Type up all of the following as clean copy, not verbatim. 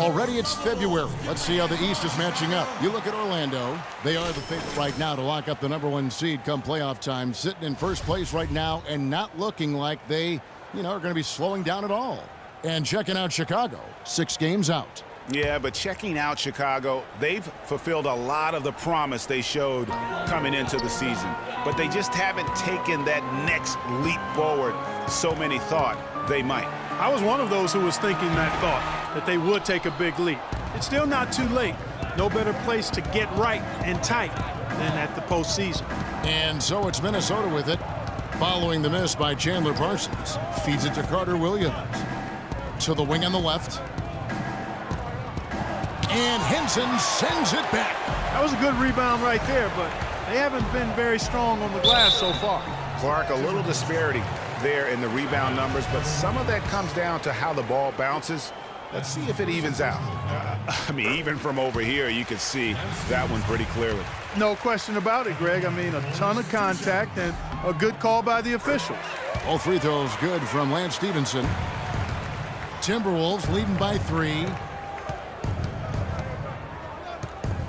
Already it's February. Let's see how the East is matching up. You look at Orlando. They are the favorite right now to lock up the #1 seed come playoff time. Sitting in first place right now and not looking like they, are going to be slowing down at all. And checking out Chicago, 6 games out. Yeah, but checking out Chicago, they've fulfilled a lot of the promise they showed coming into the season. But they just haven't taken that next leap forward so many thought they might. I was one of those who was thinking that thought, that they would take a big leap. It's still not too late. No better place to get right and tight than at the postseason. And so it's Minnesota with it. Following the miss by Chandler Parsons. Feeds it to Carter Williams. To the wing on the left. And Henson sends it back. That was a good rebound right there, but they haven't been very strong on the glass so far. Clark, a little disparity there in the rebound numbers, but some of that comes down to how the ball bounces. Let's see if it evens out. Even from over here, you can see that one pretty clearly. No question about it, Greg. A ton of contact and a good call by the officials. All free throws good from Lance Stevenson. Timberwolves leading by 3.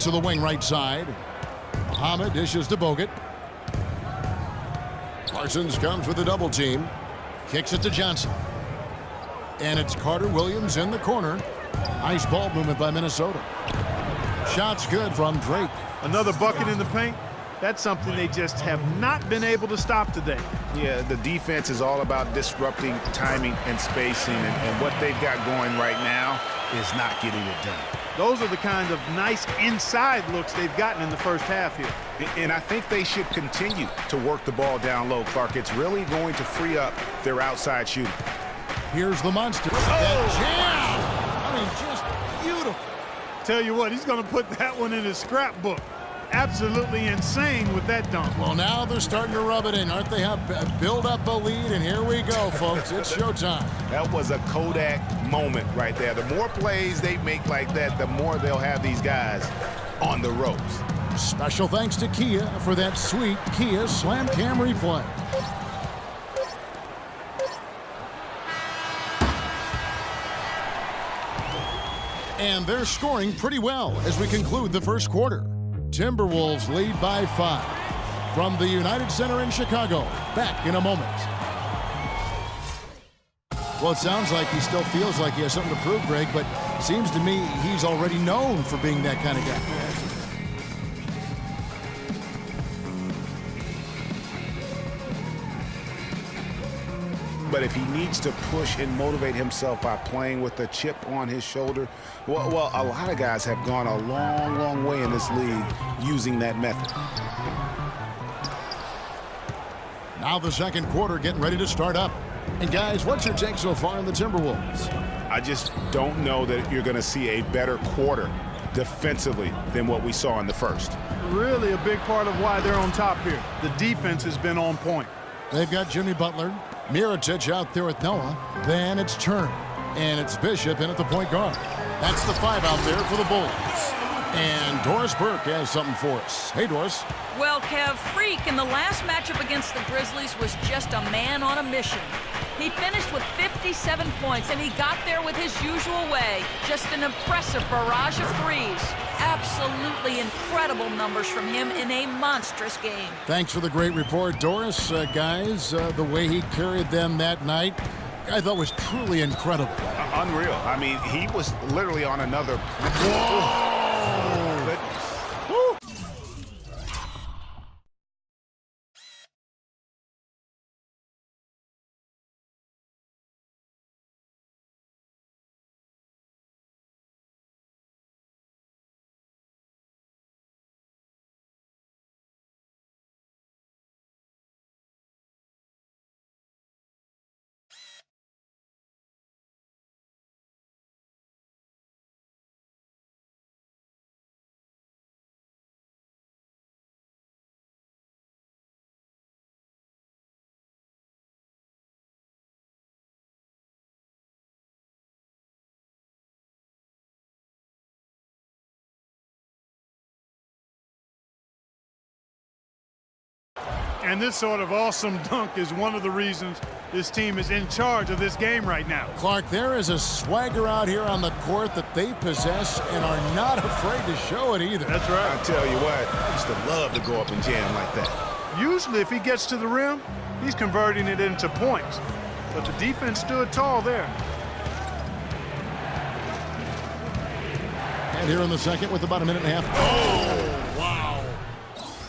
To the wing right side. Muhammad dishes to Bogut. Parsons comes with a double team. Kicks it to Johnson. And it's Carter Williams in the corner. Nice ball movement by Minnesota. Shots good from Drake. Another bucket in the paint. That's something they just have not been able to stop today. Yeah, the defense is all about disrupting timing and spacing, and what they've got going right now is not getting it done. Those are the kind of nice inside looks they've gotten in the first half here. And I think they should continue to work the ball down low, Clark. It's really going to free up their outside shooting. Here's the monster. That jam! Just beautiful. Tell you what, he's going to put that one in his scrapbook. Absolutely insane with that dunk. Well, now they're starting to rub it in, aren't they? Build up a lead, and here we go, folks. It's showtime. That was a Kodak moment right there. The more plays they make like that, the more they'll have these guys on the ropes. Special thanks to Kia for that sweet Kia Slam Cam replay. And they're scoring pretty well as we conclude the first quarter. Timberwolves lead by 5. From the United Center in Chicago, back in a moment. Well, it sounds like he still feels like he has something to prove, Greg, but seems to me he's already known for being that kind of guy. But if he needs to push and motivate himself by playing with a chip on his shoulder, well, a lot of guys have gone a long, long way in this league using that method. Now the second quarter getting ready to start up. And guys, what's your take so far on the Timberwolves? I just don't know that you're going to see a better quarter defensively than what we saw in the first. Really a big part of why they're on top here. The defense has been on point. They've got Jimmy Butler, Mirotic out there with Noah. Then it's Turner, and it's Bishop in at the point guard. That's the 5 out there for the Bulls. And Doris Burke has something for us. Hey, Doris. Well, Kev, Freak in the last matchup against the Grizzlies was just a man on a mission. He finished with 57 points, and he got there with his usual way. Just an impressive barrage of threes. Absolutely incredible numbers from him in a monstrous game. Thanks for the great report, Doris. Guys, the way he carried them that night, I thought was truly incredible. Unreal. He was literally on another... Whoa! And this sort of awesome dunk is one of the reasons this team is in charge of this game right now. Clark, there is a swagger out here on the court that they possess and are not afraid to show it either. That's right. I tell you what, I used to love to go up and jam like that. Usually if he gets to the rim, he's converting it into points. But the defense stood tall there. And here in the second with about a minute and a half. Oh, wow.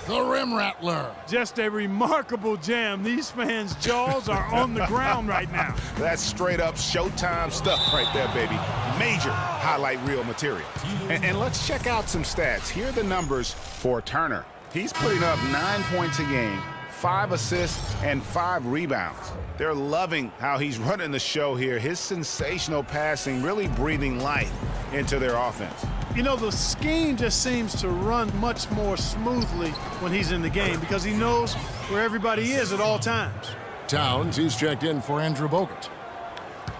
The rim rattler. Just a remarkable jam. These fans' jaws are on the ground right now. That's straight up Showtime stuff right there, baby. Major highlight reel material. And let's check out some stats. Here are the numbers for Turner. He's putting up 9 points a game, 5 assists, and 5 rebounds. They're loving how he's running the show here. His sensational passing really breathing life into their offense. You know, the scheme just seems to run much more smoothly when he's in the game because he knows where everybody is at all times. Towns, he's checked in for Andrew Bogut.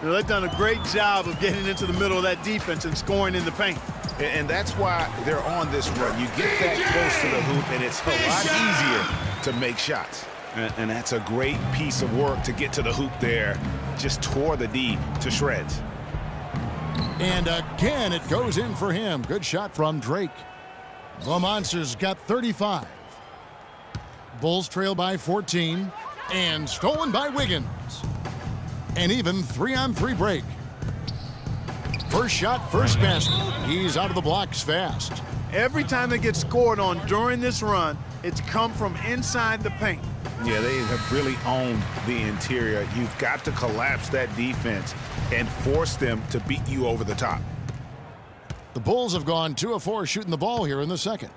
You know, they've done a great job of getting into the middle of that defense and scoring in the paint. And that's why they're on this run. You get that close to the hoop, and it's a lot easier to make shots. And that's a great piece of work to get to the hoop there. Just tore the D to shreds. And again, it goes in for him. Good shot from Drake. The Monsters got 35. Bulls trail by 14. And stolen by Wiggins. An even 3-on-3 break. First shot, first basket. He's out of the blocks fast. Every time they get scored on during this run, it's come from inside the paint. Yeah, they have really owned the interior. You've got to collapse that defense and force them to beat you over the top. The Bulls have gone 2 of 4 shooting the ball here in the second.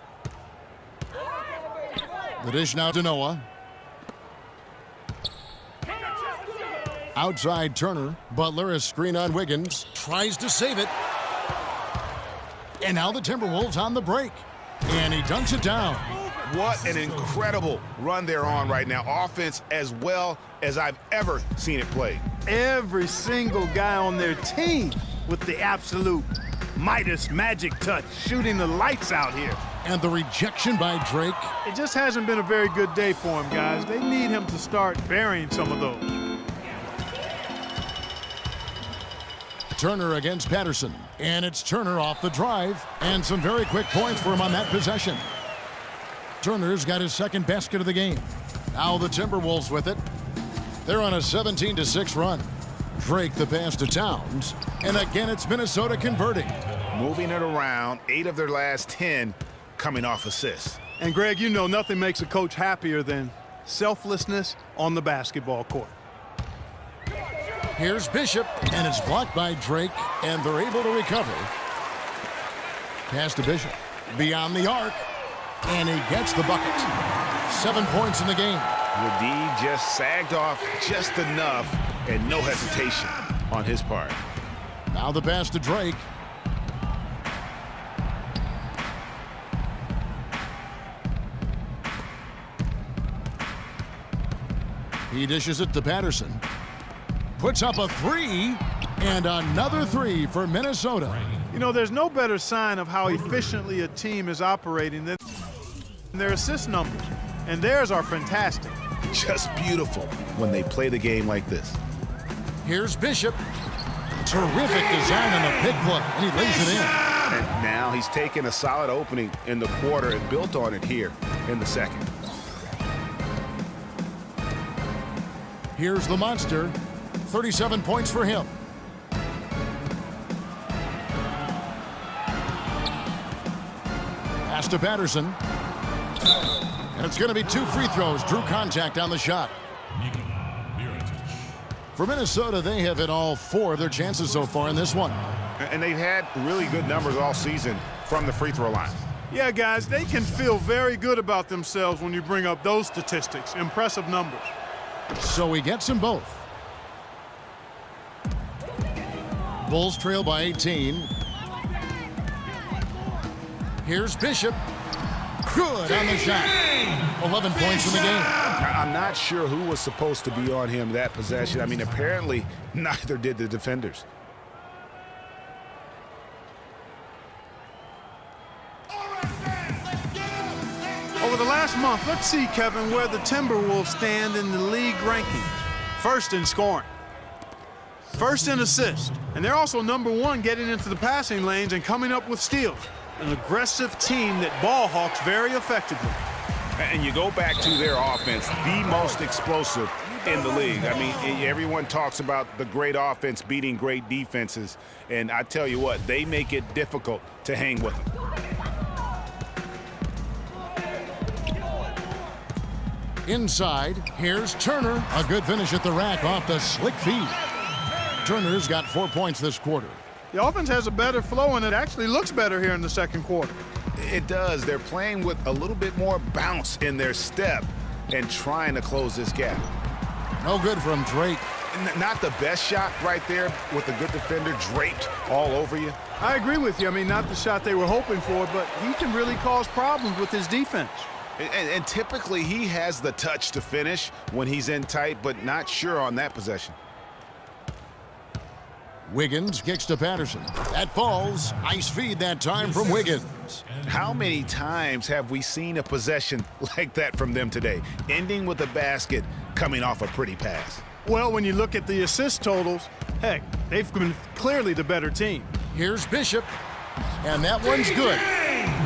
The dish now to Noah. Outside Turner. Butler, a screen on Wiggins. Tries to save it. And now the Timberwolves on the break. And he dunks it down. What an incredible run they're on right now. Offense as well as I've ever seen it played. Every single guy on their team with the absolute Midas magic touch, shooting the lights out here. And the rejection by Drake. It just hasn't been a very good day for him, guys. They need him to start burying some of those. Turner against Patterson. And it's Turner off the drive. And some very quick points for him on that possession. Turner's got his second basket of the game. Now the Timberwolves with it. They're on a 17-6 run. Drake the pass to Towns. And again, it's Minnesota converting. Moving it around, 8 of their last 10 coming off assists. And Greg, you know nothing makes a coach happier than selflessness on the basketball court. Here's Bishop, and it's blocked by Drake, and they're able to recover. Pass to Bishop. Beyond the arc. And he gets the bucket. 7 points in the game. The D just sagged off just enough and no hesitation on his part. Now the pass to Drake. He dishes it to Patterson. Puts up a 3. And another 3 for Minnesota. You know, there's no better sign of how efficiently a team is operating than their assist numbers, and theirs are fantastic. Just beautiful when they play the game like this. Here's Bishop. Terrific design on the pick play, and he lays it in. And now he's taken a solid opening in the quarter and built on it here in the second. Here's the Monster. 37 points for him. Pass to Patterson. And it's going to be 2 free throws. Drew contact on the shot. For Minnesota, they have hit all 4 of their chances so far in this one. And they've had really good numbers all season from the free throw line. Yeah, guys, they can feel very good about themselves when you bring up those statistics. Impressive numbers. So he gets them both. Bulls trail by 18. Here's Bishop. Good on the shot. 11 points in the game. I'm not sure who was supposed to be on him that possession. I mean, apparently neither did the defenders. All Over the last month, let's see, Kevin, where the Timberwolves stand in the league rankings. First in scoring. First in assists. And they're also #1 getting into the passing lanes and coming up with steals. An aggressive team that ball hawks very effectively. And you go back to their offense, the most explosive in the league. I mean, everyone talks about the great offense beating great defenses. And I tell you what, they make it difficult to hang with them. Inside, here's Turner. A good finish at the rack off the slick feed. Turner's got 4 points this quarter. The offense has a better flow, and it actually looks better here in the second quarter. It does. They're playing with a little bit more bounce in their step and trying to close this gap. No good from Drake. Not the best shot right there with a good defender draped all over you. I agree with you. I mean, not the shot they were hoping for, but he can really cause problems with his defense. And typically he has the touch to finish when he's in tight, but not sure on that possession. Wiggins kicks to Patterson. That falls. Nice feed that time from Wiggins. How many times have we seen a possession like that from them today, ending with a basket coming off a pretty pass? Well, when you look at the assist totals, heck, they've been clearly the better team. Here's Bishop, and that one's good.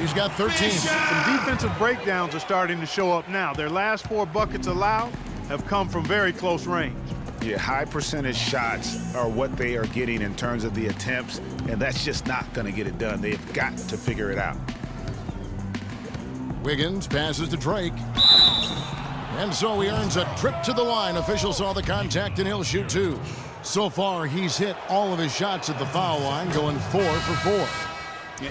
He's got 13. Some defensive breakdowns are starting to show up now. Their last 4 buckets allowed have come from very close range. Yeah, high percentage shots are what they are getting in terms of the attempts, and that's just not going to get it done. They've got to figure it out. Wiggins passes to Drake. And so he earns a trip to the line. Officials saw the contact, and he'll shoot 2. So far, he's hit all of his shots at the foul line, going 4 for 4.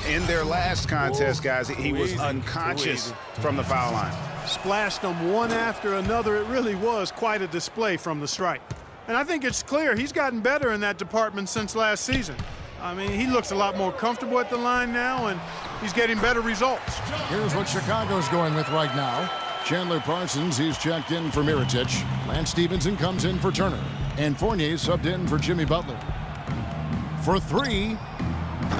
In their last contest, guys, he was unconscious from the foul line. Splashed them one after another. It really was quite a display from the stripe. And I think it's clear he's gotten better in that department since last season. I mean, he looks a lot more comfortable at the line now, and he's getting better results. Here's what Chicago's going with right now. Chandler Parsons, he's checked in for Mirotic. Lance Stevenson comes in for Turner. And Fournier subbed in for Jimmy Butler. For 3,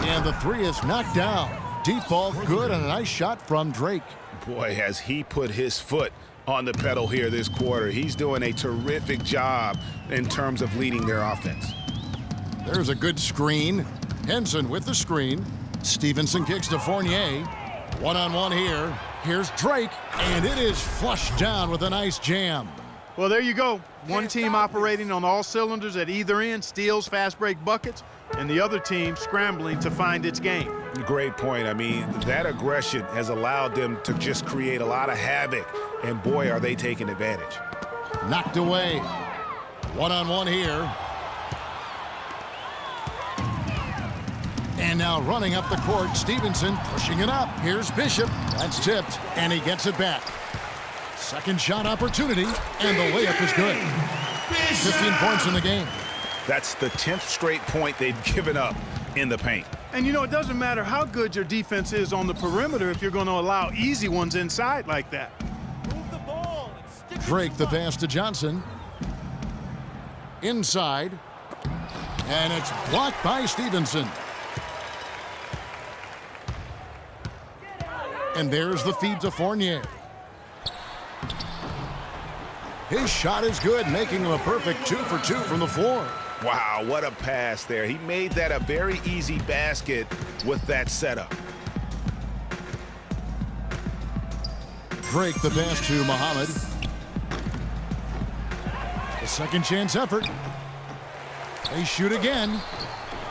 and the 3 is knocked down. Deep ball, good, and a nice shot from Drake. Boy, has he put his foot on the pedal here this quarter. He's doing a terrific job in terms of leading their offense. There's a good screen. Henson with the screen. Stevenson kicks to Fournier. One-on-one here. Here's Drake, and it is flushed down with a nice jam. Well, there you go. One team operating on all cylinders at either end, steals, fast break buckets, and the other team scrambling to find its game. Great point. I mean, that aggression has allowed them to just create a lot of havoc, and boy, are they taking advantage. Knocked away. One-on-one here. And now running up the court, Stevenson pushing it up. Here's Bishop. That's tipped, and he gets it back. Second shot opportunity, and the layup is good. 15 points in the game. That's the 10th straight point they've given up in the paint. And, you know, it doesn't matter how good your defense is on the perimeter if you're going to allow easy ones inside like that. Move the ball. Drake the pass to Johnson. Inside. And it's blocked by Stevenson. And there's the feed to Fournier. His shot is good, making him a perfect 2 for 2 from the floor. Wow, what a pass there. He made that a very easy basket with that setup. Drake the pass to Muhammad. The second chance effort. They shoot again,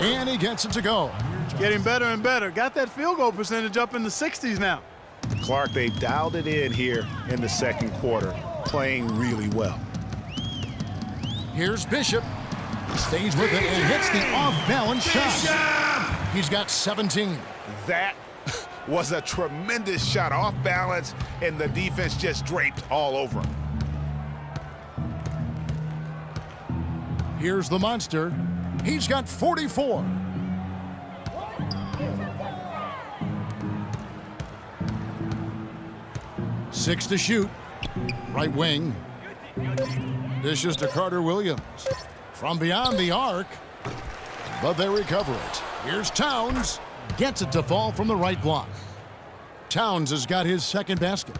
and he gets it to go. Getting better and better. Got that field goal percentage up in the 60s now. Clark, they've dialed it in here in the second quarter, playing really well. Here's Bishop. Stays with it and hits the off-balance shot. He's got 17. That was a tremendous shot off balance, and the defense just draped all over him. Here's the monster. He's got 44. Six to shoot. Right wing. Dishes to Carter Williams. From beyond the arc. But they recover it. Here's Towns. Gets it to fall from the right block. Towns has got his second basket.